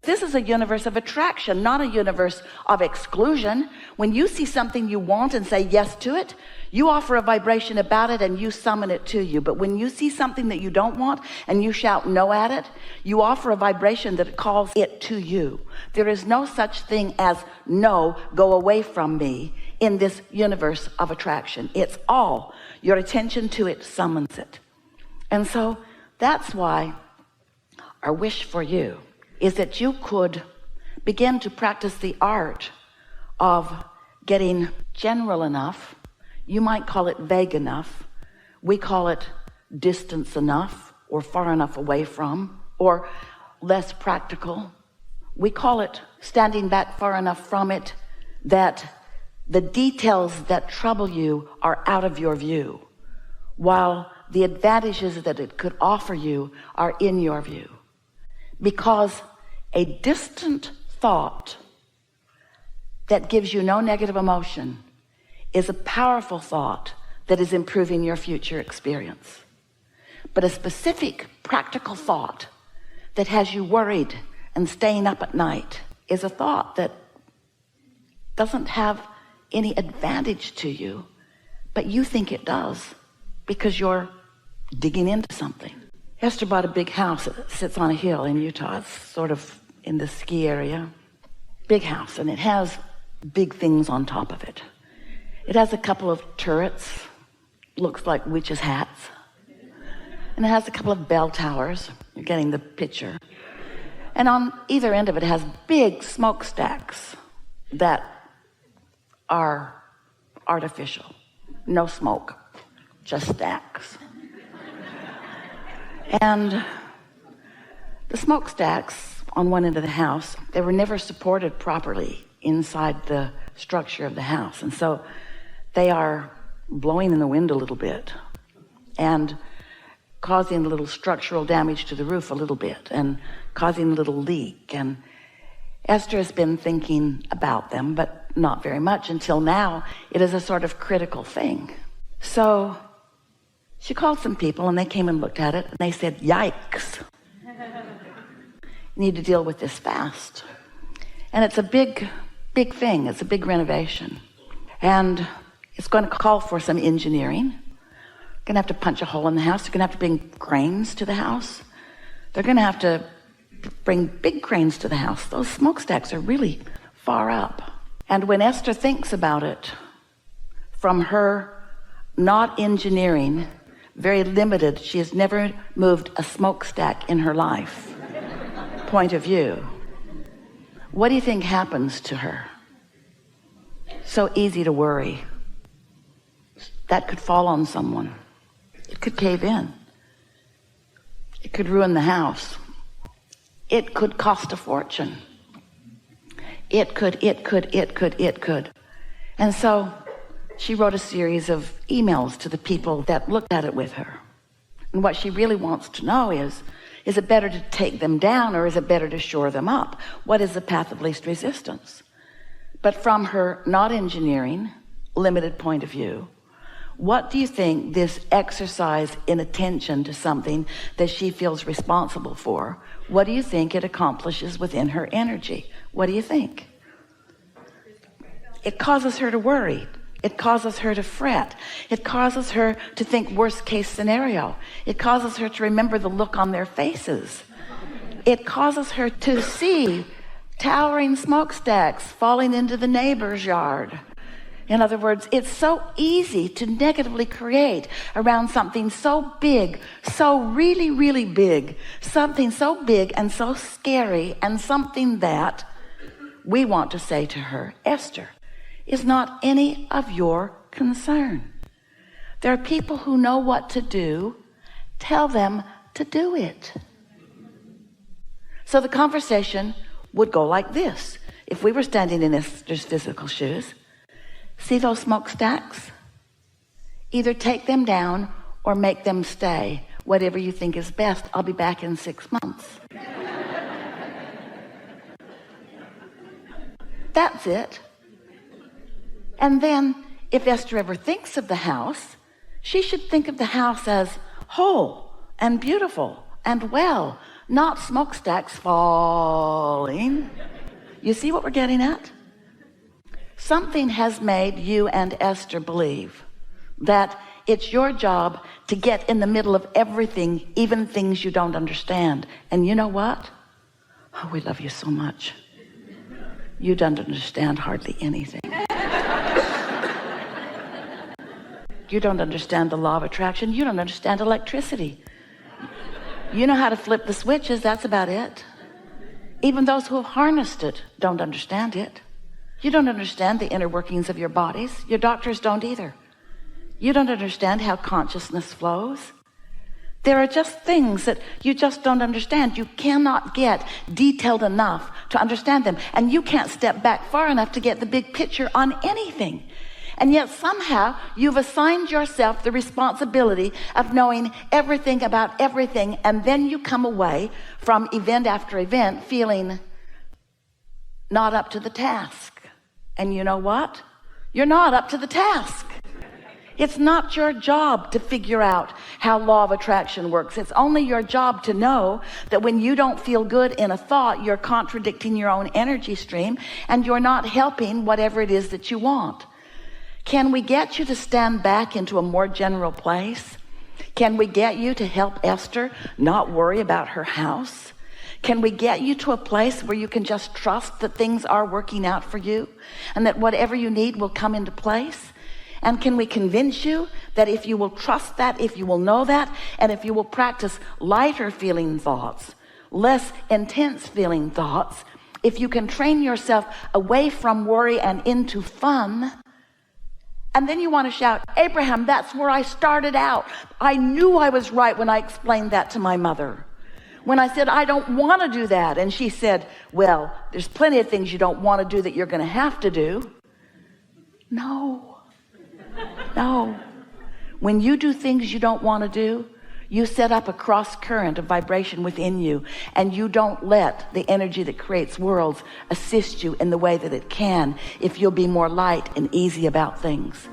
This is a universe of attraction, not a universe of exclusion. When you see something you want and say yes to it, you offer a vibration about it and you summon it to you. But when you see something that you don't want and you shout no at it, you offer a vibration that calls it to you. There is no such thing as no, go away from me in this universe of attraction. It's all your attention to it summons it. And so that's why our wish for you is that you could begin to practice the art of getting general enough. You might call it vague enough. We call it distance enough, or far enough away from, or less practical. We call it standing back far enough from it that the details that trouble you are out of your view, while the advantages that it could offer you are in your view. Because a distant thought that gives you no negative emotion is a powerful thought that is improving your future experience. But a specific practical thought that has you worried and staying up at night is a thought that doesn't have any advantage to you, but you think it does because you're digging into something. Esther bought a big house that sits on a hill in Utah. It's sort of in the ski area. Big house, and it has big things on top of it. It has a couple of turrets, looks like witches' hats. And it has a couple of bell towers. You're getting the picture. And on either end of it has big smokestacks that are artificial. No smoke, just stacks. And the smokestacks on one end of the house, they were never supported properly inside the structure of the house. And so they are blowing in the wind a little bit and causing a little structural damage to the roof a little bit and causing a little leak. And Esther has been thinking about them, but not very much until now. It is a sort of critical thing. So she called some people and they came and looked at it and they said, yikes. You need to deal with this fast. And it's a big thing. It's a big renovation. And it's going to call for some engineering. You're going to have to punch a hole in the house. You're going to have to bring cranes to the house. They're going to have to bring big cranes to the house. Those smokestacks are really far up. And when Esther thinks about it, from her not engineering, very limited, she has never moved a smokestack in her life, point of view, what do you think happens to her? So easy to worry. That could fall on someone. It could cave in. It could ruin the house. It could cost a fortune. It could. And so she wrote a series of emails to the people that looked at it with her. And what she really wants to know is it better to take them down or is it better to shore them up? What is the path of least resistance? But from her not engineering, limited point of view, what do you think this exercise in attention to something that she feels responsible for, what do you think it accomplishes within her energy? What do you think? It causes her to worry. It causes her to fret. It causes her to think worst case scenario. It causes her to remember the look on their faces. It causes her to see towering smokestacks falling into the neighbor's yard. In other words, it's so easy to negatively create around something so big, so really, really big, something so big and so scary, and something that we want to say to her, Esther, is not any of your concern. There are people who know what to do. Tell them to do it. So the conversation would go like this. If we were standing in Esther's physical shoes, see those smokestacks? Either take them down or make them stay. Whatever you think is best. I'll be back in 6 months. That's it. And then if Esther ever thinks of the house, she should think of the house as whole and beautiful and well, not smokestacks falling. You see what we're getting at? Something has made you and Esther believe that it's your job to get in the middle of everything, even things you don't understand. And you know what? Oh, we love you so much. You don't understand hardly anything. You don't understand the law of attraction. You don't understand electricity. You know how to flip the switches, that's about it. Even those who have harnessed it don't understand it. You don't understand the inner workings of your bodies. Your doctors don't either. You don't understand how consciousness flows. There are just things that you just don't understand. You cannot get detailed enough to understand them. And you can't step back far enough to get the big picture on anything. And yet somehow you've assigned yourself the responsibility of knowing everything about everything. And then you come away from event after event feeling not up to the task. And you know what? You're not up to the task. It's not your job to figure out how law of attraction works. It's only your job to know that when you don't feel good in a thought, you're contradicting your own energy stream and you're not helping whatever it is that you want. Can we get you to stand back into a more general place? Can we get you to help Esther not worry about her house? Can we get you to a place where you can just trust that things are working out for you and that whatever you need will come into place? And can we convince you that if you will trust that, if you will know that, and if you will practice lighter feeling thoughts, less intense feeling thoughts, if you can train yourself away from worry and into fun, and then you want to shout, Abraham, that's where I started out. I knew I was right when I explained that to my mother. When I said, I don't want to do that. And she said, well, there's plenty of things you don't want to do that you're going to have to do. No. When you do things you don't want to do, you set up a cross current of vibration within you, and you don't let the energy that creates worlds assist you in the way that it can if you'll be more light and easy about things.